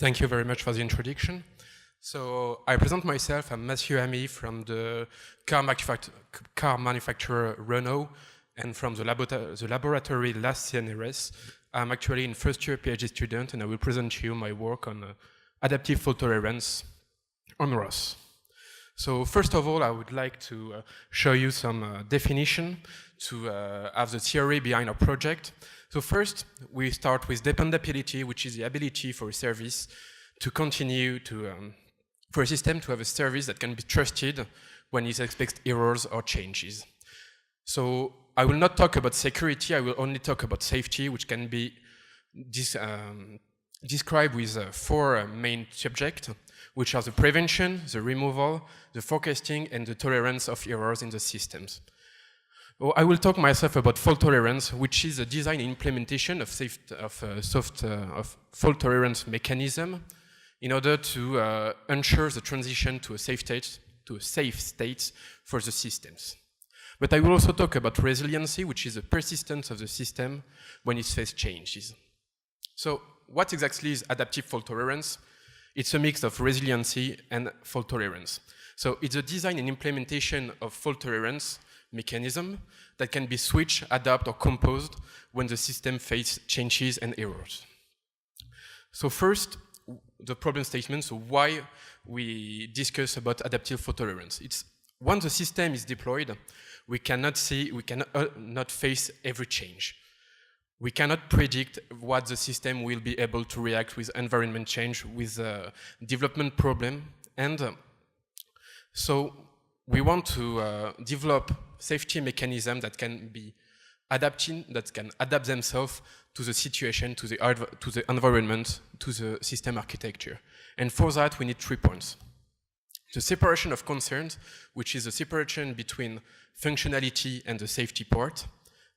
Thank you very much for the introduction. So I present myself. I'm Mathieu Ami from the car manufacturer Renault and from the laboratory last CNRS. I'm actually in first year PhD student, and I will present to you my work on adaptive fault tolerance on ROS. So first of all, I would like to show you some definition to have the theory behind our project. So first, we start with dependability, which is the ability for a service to continue to, for a system to have a service that can be trusted when it expects errors or changes. So I will not talk about security, I will only talk about safety, which can be described with four main subjects, which are the prevention, the removal, the forecasting, and the tolerance of errors in the systems. I will talk myself about fault tolerance, which is the design and implementation of fault tolerance mechanism in order to ensure the transition to a safe state for the systems. But I will also talk about resiliency, which is the persistence of the system when it faces changes. So what exactly is adaptive fault tolerance? It's a mix of resiliency and fault tolerance. So it's a design and implementation of fault tolerance mechanism that can be switched, adapted, or composed when the system faces changes and errors. So first, the problem statement, so why we discuss about adaptive fault tolerance. It's once the system is deployed, we cannot face every change. We cannot predict what the system will be able to react with environment change, with development problem, and so we want to develop safety mechanisms that can be adapting, that can adapt themselves to the situation, to the environment, to the system architecture. And for that, we need 3 points. The separation of concerns, which is the separation between functionality and the safety part.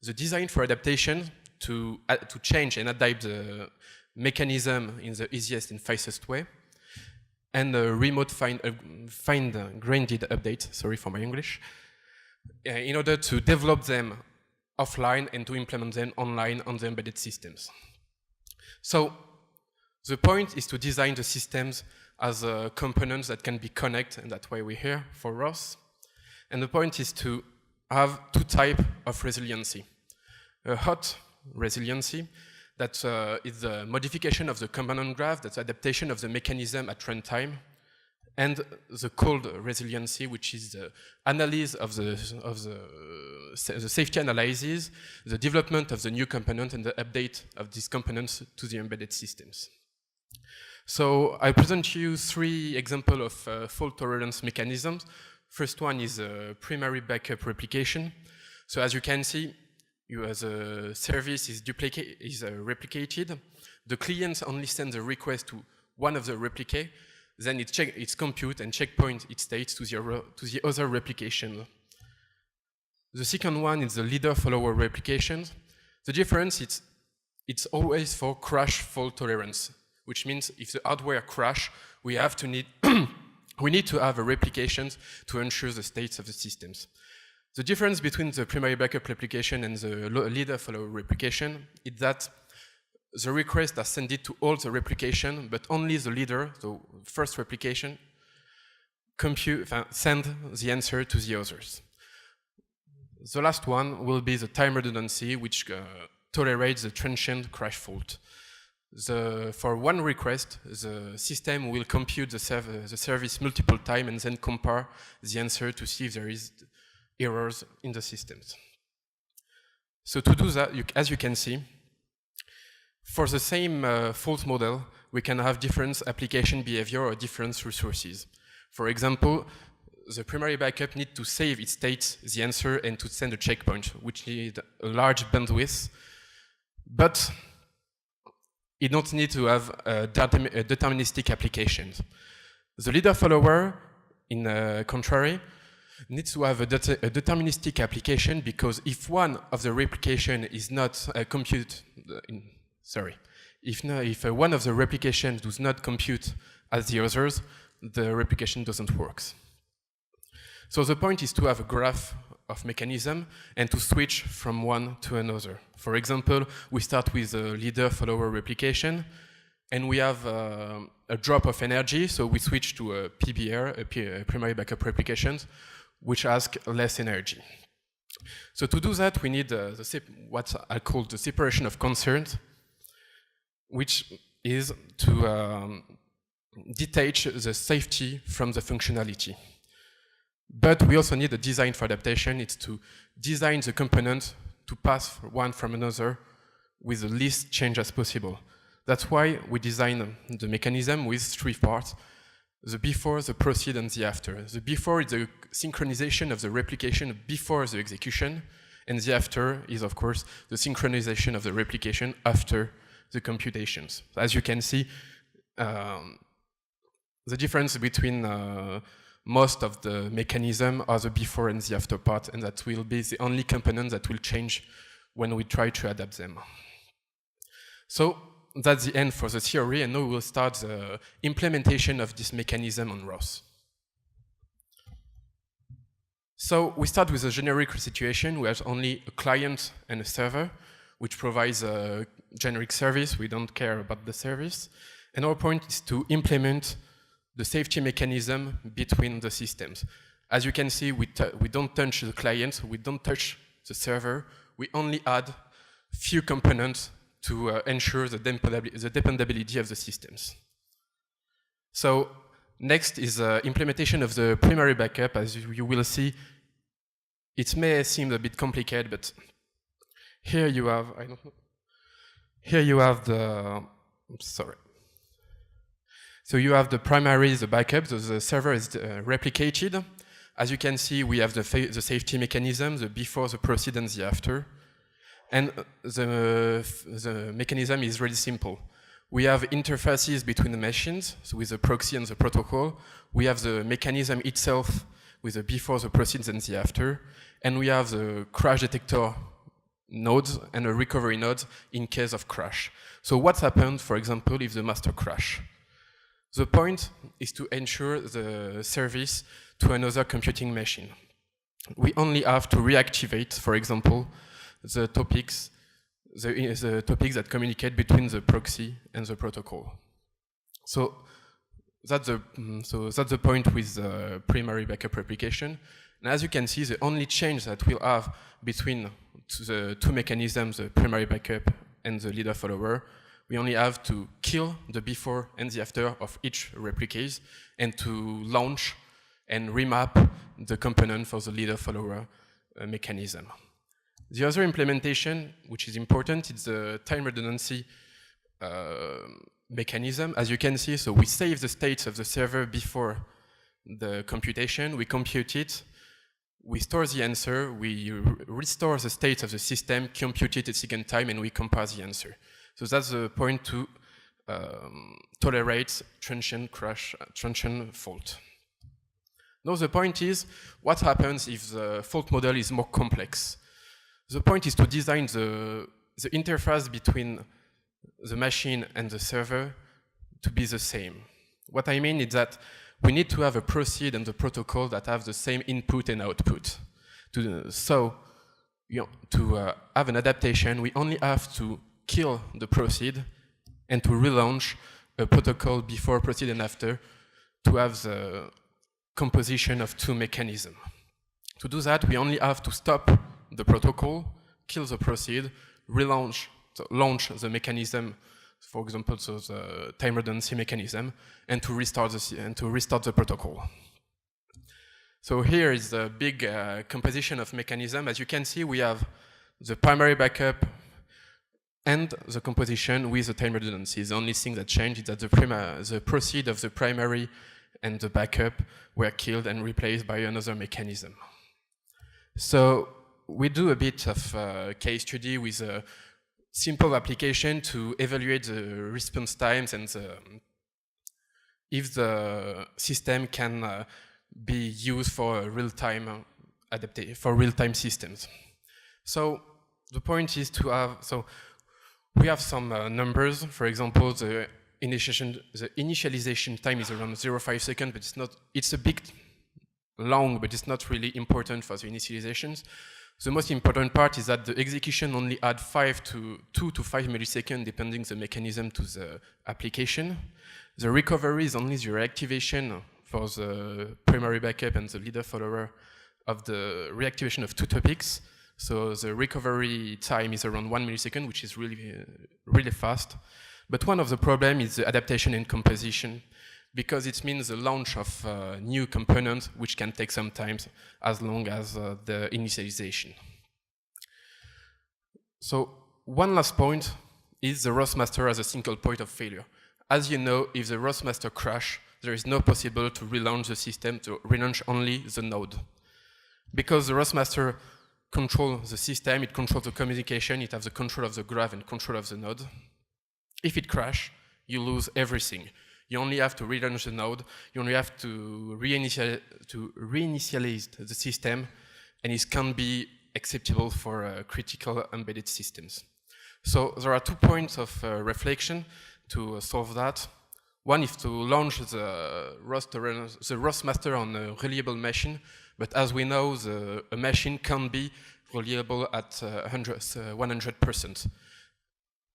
The design for adaptation, to change and adapt the mechanism in the easiest and fastest way. And a remote fine-grained update, sorry for my English, in order to develop them offline and to implement them online on the embedded systems. So the point is to design the systems as components that can be connected, and that's why we're here for ROS. And the point is to have 2 types of resiliency. A hot resiliency, that is the modification of the component graph, that's adaptation of the mechanism at runtime, and the cold resiliency, which is the analysis of the safety analysis, the development of the new component, and the update of these components to the embedded systems. So I present to you 3 examples of fault tolerance mechanisms. First one is primary backup replication. So as you can see, as a service is replicated, the client only sends a request to one of the replicate, then it's compute and checkpoint its state to the other replication. The second one is the leader-follower replication. The difference is it's always for crash fault tolerance, which means if the hardware crash, we need to have a replication to ensure the states of the systems. The difference between the primary backup replication and the leader-follower replication is that the requests are sent to all the replication, but only the leader, the first replication, send the answer to the others. The last one will be the time redundancy, which tolerates the transient crash fault. For one request, the system will compute the service multiple times and then compare the answer to see if there is errors in the systems. So to do that, as you can see, for the same fault model, we can have different application behavior or different resources. For example, the primary backup needs to save its state, the answer, and to send a checkpoint, which need a large bandwidth, but it don't need to have a deterministic application. The leader-follower, in contrary, needs to have a deterministic application, because if one of the replication is not if one of the replications does not compute as the others, the replication doesn't work. So the point is to have a graph of mechanism and to switch from one to another. For example, we start with a leader-follower replication, and we have a drop of energy, so we switch to a PBR, a primary backup replications, which ask less energy. So to do that, we need what I call the separation of concerns, which is to detach the safety from the functionality. But we also need a design for adaptation. It's to design the component to pass one from another with the least change as possible. That's why we design the mechanism with 3 parts: the before, the proceed, and the after. The before is the synchronization of the replication before the execution, and the after is, of course, the synchronization of the replication after the computations. As you can see, the difference between most of the mechanism are the before and the after part, and that will be the only component that will change when we try to adapt them. So that's the end for the theory, and now we will start the implementation of this mechanism on ROS. So we start with a generic situation. We have only a client and a server, which provides a generic service. We don't care about the service. And our point is to implement the safety mechanism between the systems. As you can see, we don't touch the client, we don't touch the server, we only add few components to ensure the dependability of the systems. So next is implementation of the primary backup. As you will see, it may seem a bit complicated, but here you have, I don't know, here you have the, sorry. So you have the primary, the backup, so the server is replicated. As you can see, we have the safety mechanism, the before, the proceed, and the after. And the mechanism is really simple. We have interfaces between the machines, so with the proxy and the protocol. We have the mechanism itself with the before, the proceed, and the after. And we have the crash detector nodes and a recovery node in case of crash. So what happens, for example, if the master crash? The point is to ensure the service to another computing machine. We only have to reactivate, for example, the topics that communicate between the proxy and the protocol. So that's the point with the primary backup replication. And as you can see, the only change that we'll have between the 2 mechanisms, the primary backup and the leader follower, we only have to kill the before and the after of each replicase and to launch and remap the component for the leader follower mechanism. The other implementation, which is important, is the time redundancy mechanism. As you can see, so we save the states of the server before the computation, we compute it, we store the answer, we restore the states of the system, compute it a second time, and we compare the answer. So that's the point to tolerate transient crash, transient fault. Now the point is, what happens if the fault model is more complex? The point is to design the interface between the machine and the server to be the same. What I mean is that we need to have a proceed and the protocol that have the same input and output. So to have an adaptation, we only have to kill the proceed and to relaunch a protocol before, proceed, and after to have the composition of 2 mechanisms. To do that, we only have to stop the protocol, kill the proceed, relaunch, launch the mechanism, for example, so the time redundancy mechanism, and to restart the protocol. So here is the big composition of mechanism. As you can see, we have the primary backup and the composition with the time redundancy. The only thing that changed is that the proceed of the primary and the backup were killed and replaced by another mechanism. So we do a bit of case study with a simple application to evaluate the response times and if the system can be used for real-time real-time systems. So the point is to have, so we have some numbers. For example, the initialization time is around 0.5 seconds, but it's a bit long, but it's not really important for the initializations. The most important part is that the execution only add 2 to 5 milliseconds, depending the mechanism to the application. The recovery is only the reactivation for the primary backup and the leader follower of the reactivation of 2 topics. So the recovery time is around 1 millisecond, which is really fast. But one of the problems is the adaptation and composition, because it means the launch of new components, which can take some time as long as the initialization. So one last point is the ROS Master as a single point of failure. As you know, if the ROS Master crash, there is no possible to relaunch the system, to relaunch only the node. Because the ROS Master controls the system, it controls the communication, it has the control of the graph and control of the node. If it crashes, you lose everything. You only have to relaunch the node, you only have to reinitialize the system, and it can be acceptable for critical embedded systems. So there are 2 points of reflection to solve that. One is to launch the ROS Master on a reliable machine, but as we know, a machine can be reliable at 100%.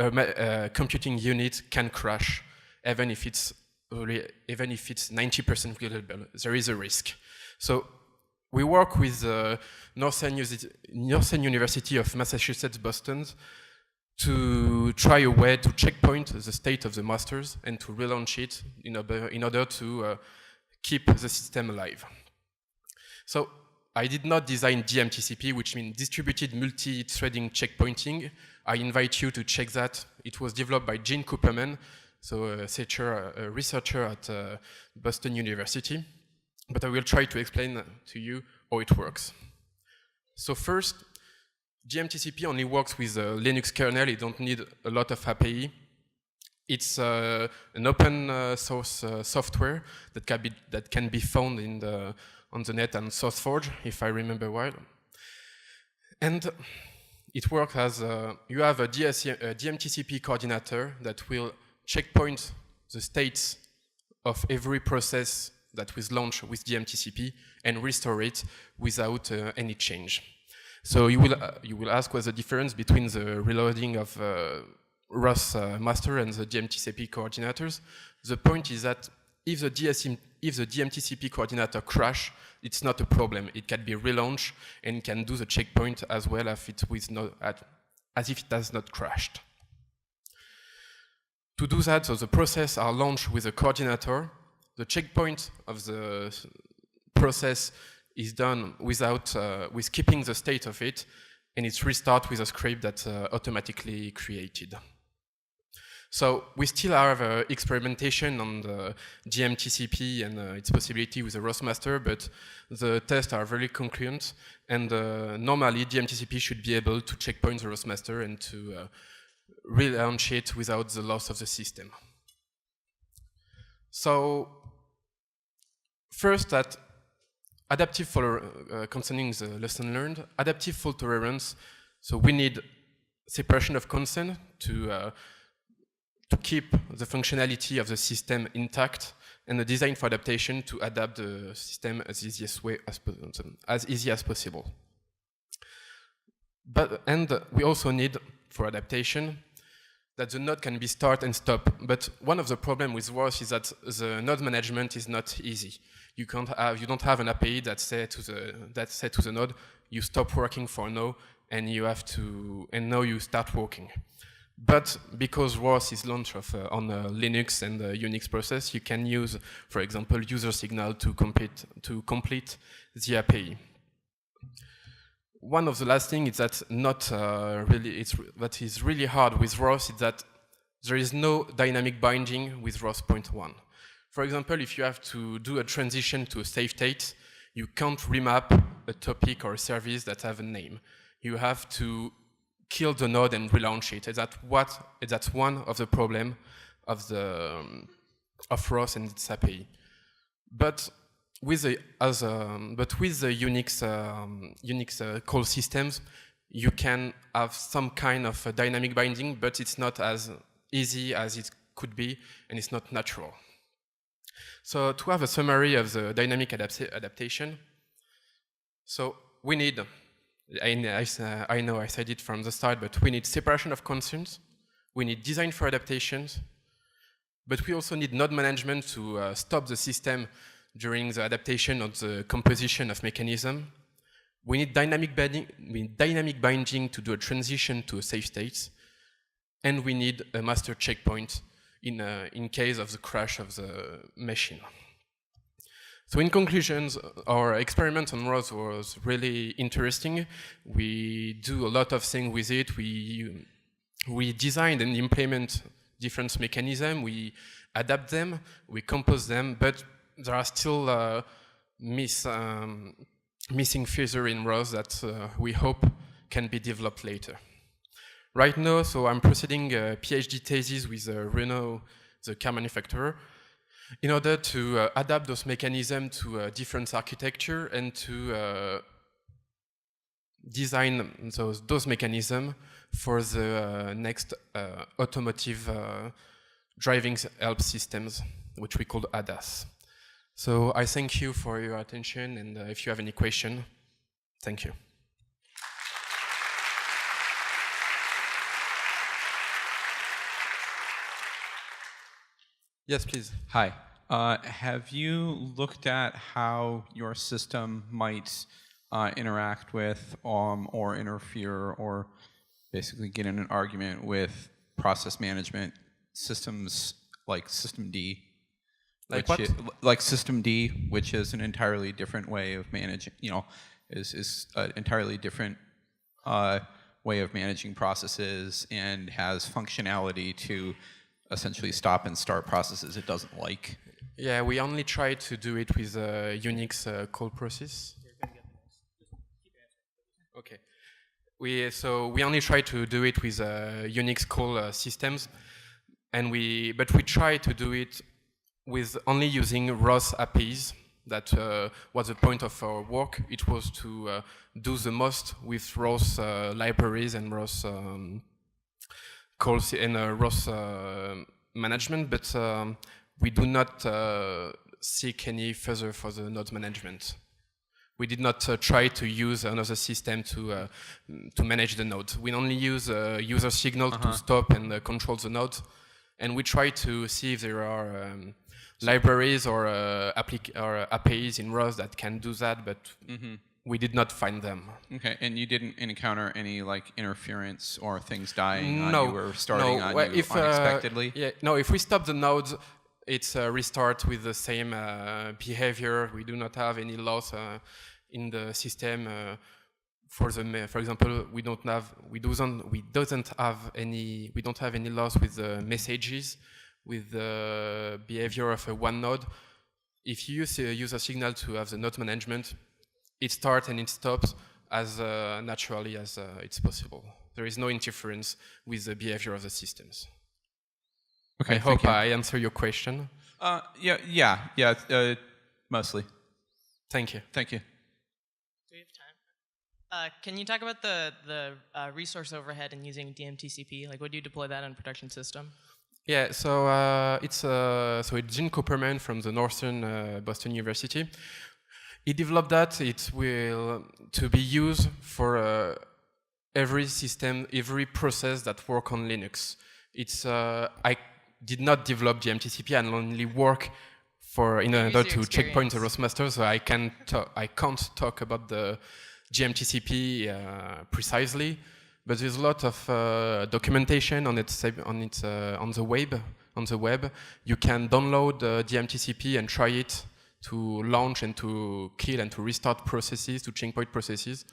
A computing unit can crash, even if it's 90% reliable. There is a risk. So we work with Northern University of Massachusetts, Boston, to try a way to checkpoint the state of the masters and to relaunch it in order to keep the system alive. So I did not design DMTCP, which means distributed multi-threading checkpointing. I invite you to check that. It was developed by Gene Cooperman, so a researcher at Boston University. But I will try to explain to you how it works. So first, DMTCP only works with a Linux kernel. You don't need a lot of API. It's an open source software that can be found on the net and SourceForge, if I remember well. And it works as you have a DMTCP coordinator that will checkpoint the states of every process that was launched with DMTCP and restore it without any change. So you will ask what's the difference between the reloading of ROS Master and the DMTCP coordinators. The point is that if the DMTCP coordinator crash, it's not a problem. It can be relaunched and can do the checkpoint as well as if it has not crashed. To do that, so the process are launched with a coordinator. The checkpoint of the process is done with keeping the state of it, and it's restart with a script that's automatically created. So we still have experimentation on the DMTCP and its possibility with the ROS Master, but the tests are very concurrent, and normally DMTCP should be able to checkpoint the ROS Master and to relaunch it without the loss of the system. So first, that adaptive concerning the lesson learned, adaptive fault tolerance. So we need separation of concern to keep the functionality of the system intact, and a design for adaptation to adapt the system as easy as possible. And we also need, for adaptation, that the node can be start and stop. But one of the problems with ROS is that the node management is not easy. You don't have an API that says to the node, you stop working for now, and now you start working. But because ROS is launched on Linux and Unix process, you can use, for example, user signal to complete the API. One of the last things is that that is really hard with ROS is that there is no dynamic binding with ROS 0.1. For example, if you have to do a transition to a safe state, you can't remap a topic or a service that have a name. You have to kill the node and relaunch it. That's one of the problems of ROS and its API. But with the Unix call systems, you can have some kind of a dynamic binding, but it's not as easy as it could be, and it's not natural. So to have a summary of the dynamic adaptation, so we need I know I said it from the start, but we need separation of concerns, we need design for adaptations, but we also need node management to stop the system during the adaptation of the composition of mechanism. We need dynamic binding to do a transition to a safe state, and we need a master checkpoint in case of the crash of the machine. So in conclusions, our experiment on ROS was really interesting. We do a lot of things with it. We design and implement different mechanisms. We adapt them, we compose them, but there are still missing features in ROS that we hope can be developed later. Right now, so I'm proceeding a PhD thesis with Renault, the car manufacturer, in order to adapt those mechanisms to a different architecture and to design those mechanisms for the next automotive driving help systems, which we call ADAS. So I thank you for your attention, and if you have any question, thank you. Yes, please. Hi. Have you looked at how your system might interact with or interfere or basically get in an argument with process management systems like System D? Like what? Like System D, which is an entirely different way of managing, is an entirely different way of managing processes and has functionality to essentially stop and start processes it doesn't like. Yeah, we only try to do it with a Unix call process. Okay. So we only try to do it with Unix call systems, but we try to do it with only using ROS APIs. That was the point of our work. It was to do the most with ROS libraries and ROS calls and ROS management, but we do not seek any further for the node management. We did not try to use another system to manage the node. We only use user signal to stop and control the node, and we try to see if there are libraries or APIs in ROS that can do that, but we did not find them. Okay, and you didn't encounter any like interference or things dying on you or starting on you unexpectedly? No, if we stop the node, it's restart with the same behavior. We do not have any loss in the system. For example, we don't have any loss with the messages, with the behavior of a one node. If you use a user signal to have the node management, it starts and it stops as naturally as it's possible. There is no interference with the behavior of the systems. Okay, I hope I answer your question. Yeah, mostly. Thank you. Thank you. Do we have time? Can you talk about the resource overhead in using DMTCP? Like, would you deploy that on a production system? Yeah, so it's Gene Cooperman from the Northern Boston University. He developed that. It will to be used for every system, every process that work on Linux. It's I did not develop DMTCP. I only work in order to checkpoint the ROS Master, so I can't talk about the DMTCP precisely. But there's a lot of documentation on the web. You can download DMTCP and try it to launch and to kill and to restart processes, to checkpoint processes.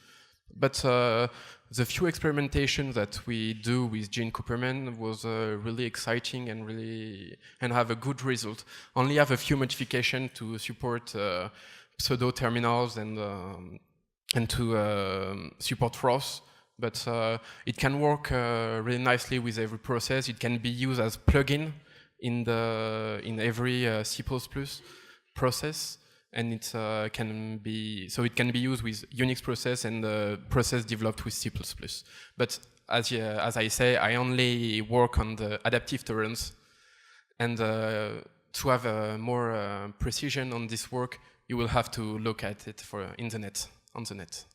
But the few experimentations that we do with Gene Cooperman was really exciting and have a good result. Only have a few modifications to support pseudo terminals and to support ROS. But it can work really nicely with every process. It can be used as plugin in every C++ process, and it can be used with Unix process and process developed with C++. But as I say, I only work on the adaptive tolerance, and to have more precision on this work, you will have to look at it on the net.